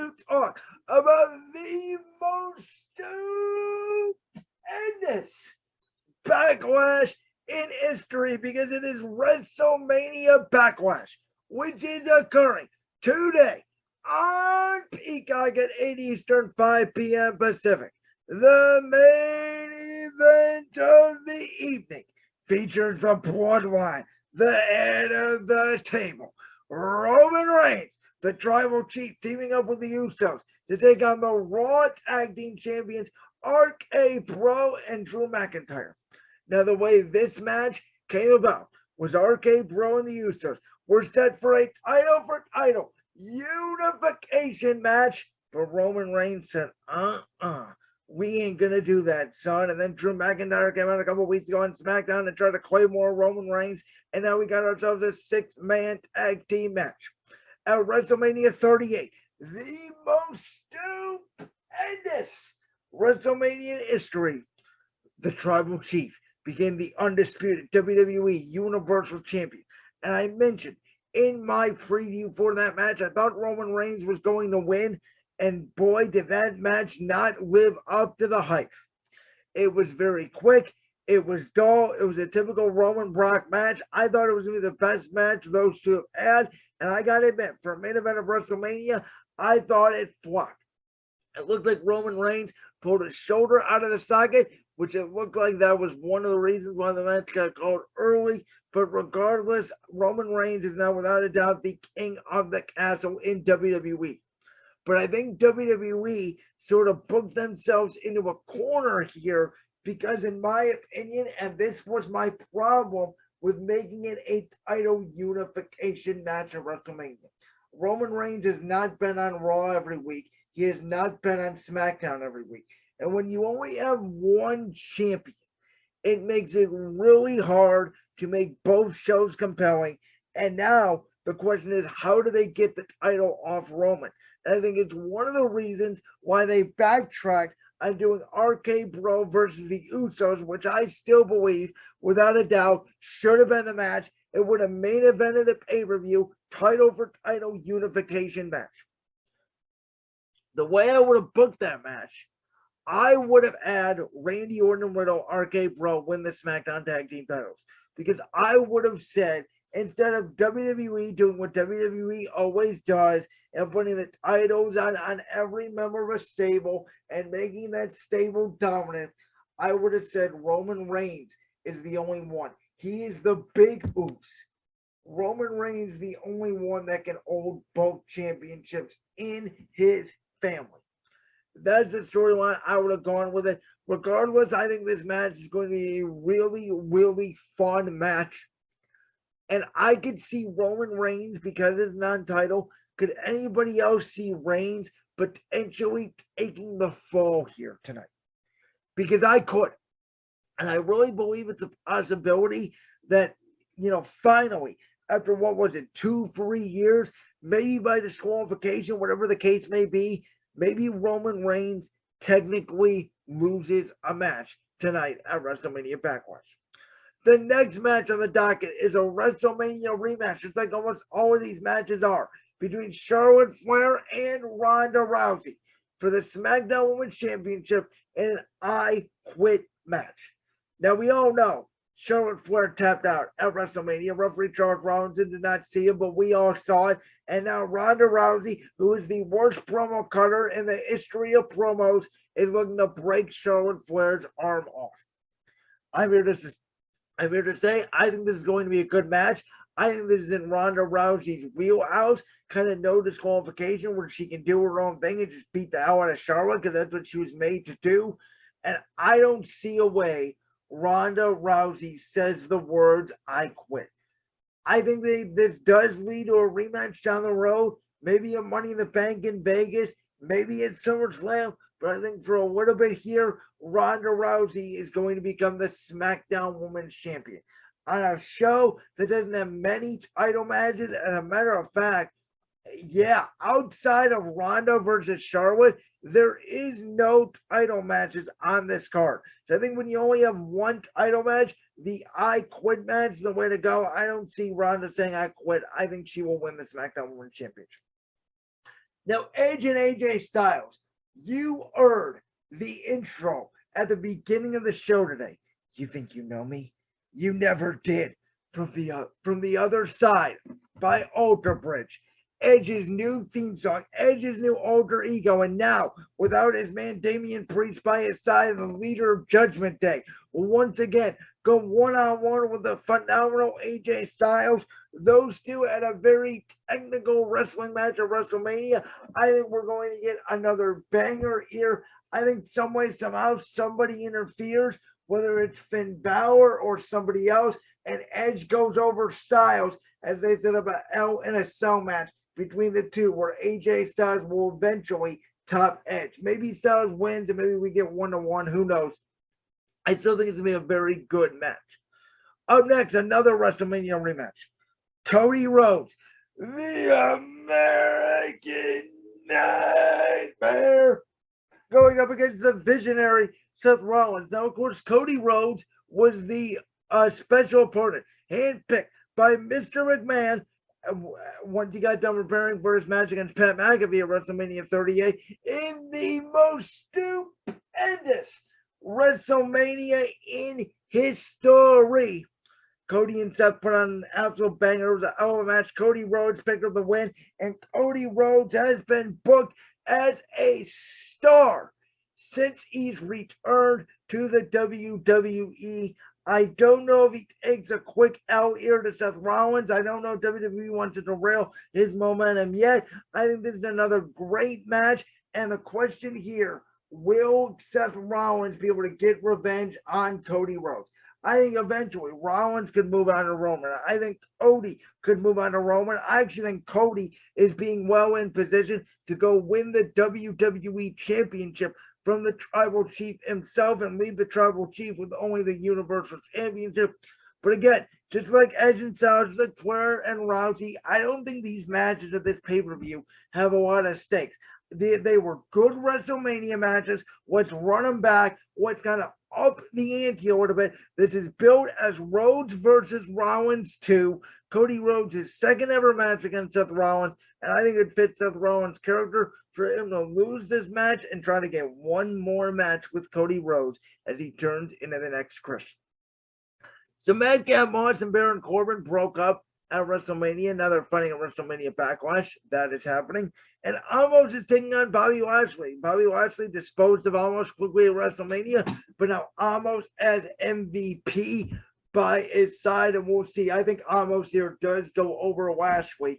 to talk about the most stupendous backlash in history because it is WrestleMania BackLash, which is occurring today on Peacock at 8 Eastern, 5 p.m. Pacific. The main event of the evening features the Bloodline, the head of the table, Roman Reigns, the tribal chief, teaming up with the Usos to take on the Raw Tag Team Champions, RK Bro and Drew McIntyre. Now, the way this match came about was RK Bro and the Usos were set for a title unification match, but Roman Reigns said, we ain't gonna do that, son. And then Drew McIntyre came out a couple weeks ago on SmackDown and tried to claymore Roman Reigns, and now we got ourselves a six-man tag team match at WrestleMania 38, the most stupendous WrestleMania in history. The tribal chief became the undisputed WWE Universal Champion. And I mentioned in my preview for that match, I thought Roman Reigns was going to win. And boy, did that match not live up to the hype. It was very quick. It was dull. It was a typical Roman Brock match. I thought it was going to be the best match those two have had. And I got to admit, for a main event of WrestleMania, I thought it flopped. It looked like Roman Reigns pulled his shoulder out of the socket, which it looked like that was one of the reasons why the match got called early. But regardless, Roman Reigns is now without a doubt the king of the castle in WWE. But I think WWE sort of booked themselves into a corner here because, in my opinion, and this was my problem with making it a title unification match at WrestleMania. Roman Reigns has not been on Raw every week. He has not been on SmackDown every week. And when you only have one champion, it makes it really hard to make both shows compelling. And now the question is, how do they get the title off Roman? And I think it's one of the reasons why they backtracked on doing RK Bro versus the Usos, which I still believe, without a doubt, should have been the match. It would have main evented the pay-per-view, title for title unification match. The way I would have booked that match, I would have had Randy Orton and Riddle, RK Bro win the SmackDown Tag Team titles. Because I would have said, instead of WWE doing what WWE always does and putting the titles on every member of a stable and making that stable dominant, I would have said Roman Reigns is the only one. He is the big oops. Roman Reigns is the only one that can hold both championships in his family. That's the storyline I would have gone with it. Regardless, I think this match is going to be a really, really fun match. And I could see Roman Reigns, because it's non-title. Could anybody else see Reigns potentially taking the fall here tonight? Because I could. And I really believe it's a possibility that, finally, after what was it, 2-3 years, maybe by disqualification, whatever the case may be, maybe Roman Reigns technically loses a match tonight at WrestleMania BackLash. The next match on the docket is a WrestleMania rematch, just like almost all of these matches are, between Charlotte Flair and Ronda Rousey for the SmackDown Women's Championship in an I Quit match. Now, we all know Charlotte Flair tapped out at WrestleMania. Referee Charles Robinson did not see it, but we all saw it. And now Ronda Rousey, who is the worst promo cutter in the history of promos, is looking to break Charlotte Flair's arm off. I'm here to say, I think this is going to be a good match. I think this is in Ronda Rousey's wheelhouse, kind of no disqualification, where she can do her own thing and just beat the hell out of Charlotte, because that's what she was made to do. And I don't see a way Ronda Rousey says the words, I quit. I think this does lead to a rematch down the road, maybe a Money in the Bank in Vegas, maybe at SummerSlam. But I think for a little bit here, Ronda Rousey is going to become the SmackDown Women's Champion on a show that doesn't have many title matches. As a matter of fact, outside of Ronda versus Charlotte, there is no title matches on this card. So I think when you only have one title match, the I Quit match is the way to go. I don't see Ronda saying I quit. I think she will win the SmackDown Women's Championship. Now, Edge and AJ Styles, you heard the intro at the beginning of the show today. You think you know me? You never did. From the other side by Alter Bridge. Edge's new theme song, Edge's new alter ego, and now without his man Damian Priest by his side, the leader of Judgment Day will once again go one-on-one with the phenomenal AJ Styles. Those two had a very technical wrestling match at WrestleMania. I think we're going to get another banger here. I think some way, somehow, somebody interferes, whether it's Finn Balor or somebody else, and Edge goes over Styles as they set up a Hell in a Cell match between the two, where AJ Styles will eventually top Edge. Maybe Styles wins and maybe we get 1-1. Who knows? I still think it's going to be a very good match. Up next, another WrestleMania rematch. Cody Rhodes, the American Nightmare, going up against the visionary Seth Rollins. Now, of course, Cody Rhodes was the special opponent, handpicked by Mr. McMahon once he got done preparing for his match against Pat McAfee at WrestleMania 38 in the most stupendous WrestleMania in history. Cody and Seth put on an absolute banger. It was a hell of a match. Cody Rhodes picked up the win, and Cody Rhodes has been booked as a star since he's returned to the WWE. I don't know if he takes a quick out here to Seth Rollins. I don't know if WWE wants to derail his momentum yet. I think this is another great match. And the question here, will Seth Rollins be able to get revenge on Cody Rhodes? I think eventually Rollins could move on to Roman. I think Cody could move on to Roman. I actually think Cody is being well in position to go win the WWE Championship from the Tribal Chief himself and leave the Tribal Chief with only the Universal Championship. But again, just like Edge and Styles, just like Flair and Rousey, I don't think these matches of this pay-per-view have a lot of stakes. They were good WrestleMania matches. Let's run them back. Let's kind of up the ante a little bit. This is billed as Rhodes versus Rollins 2. Cody Rhodes' second ever match against Seth Rollins, and I think it fits Seth Rollins' character for him to lose this match and try to get one more match with Cody Rhodes as he turns into the next Christian. So Madcap Moss and Baron Corbin broke up at WrestleMania. Now they're fighting at WrestleMania Backlash. That is happening. And Almost is taking on Bobby Lashley. Bobby Lashley disposed of Almost quickly at WrestleMania, but now Almost as MVP by his side, and we'll see. I think Almost here does go over Lashley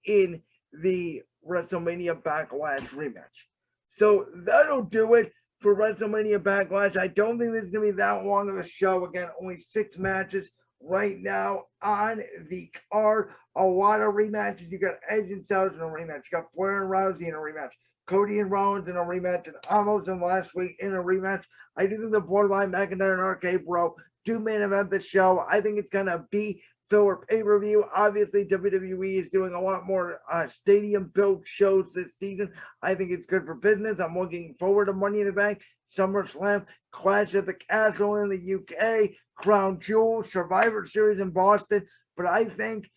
in the WrestleMania Backlash rematch. So that'll do it for WrestleMania Backlash. I don't think this is going to be that long of a show. Again, only 6 matches right now on the card. A lot of rematches. You got Edge and Styles in a rematch. You got Flair and Rousey in a rematch. Cody and Rollins in a rematch. And Almost and Lashley in a rematch. I do think the Borderline McIntyre and RK Bro do main event the show. I think it's going to be filler pay-per-view. Obviously, WWE is doing a lot more stadium-built shows this season. I think it's good for business. I'm looking forward to Money in the Bank, SummerSlam, Clash at the Castle in the UK, Crown Jewel, Survivor Series in Boston. But I think,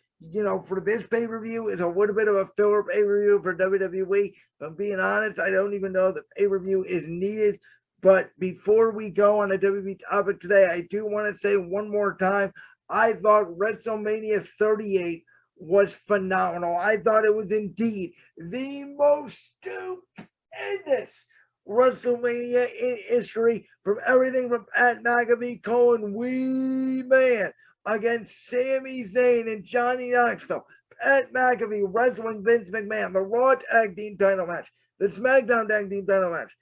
for this pay-per-view is a little bit of a filler pay-per-view for WWE. If I'm being honest, I don't even know that pay-per-view is needed. But before we go on a WWE topic today, I do want to say one more time, I thought WrestleMania 38 was phenomenal. I thought it was indeed the most stupendous WrestleMania in history, from everything from Pat McAfee calling Wee Man against Sami Zayn and Johnny Knoxville, Pat McAfee wrestling Vince McMahon, the Raw Tag Team title match, the SmackDown Tag Team title match,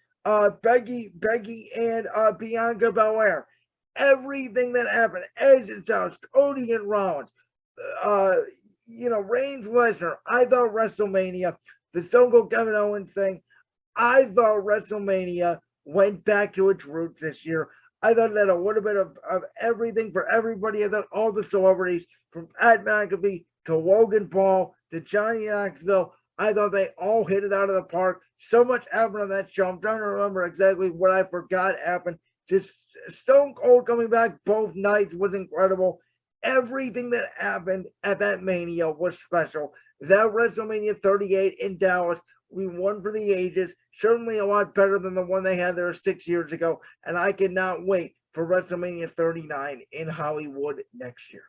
Becky and Bianca Belair. Everything that happened, Edge and Styles, Cody and Rollins, Reigns, Lesnar. I thought WrestleMania, the Stone Cold Kevin Owens thing, I thought WrestleMania went back to its roots this year. I thought that a little bit of everything for everybody. I thought all the celebrities, from Pat McAfee to Logan Paul to Johnny Knoxville, I thought they all hit it out of the park. So much happened on that show. I'm trying to remember exactly what I forgot happened. Just Stone Cold coming back both nights was incredible. Everything that happened at that Mania was special. That WrestleMania 38 in Dallas We won for the ages. Certainly a lot better than the one they had there 6 years ago. And I cannot wait for WrestleMania 39 in Hollywood next year.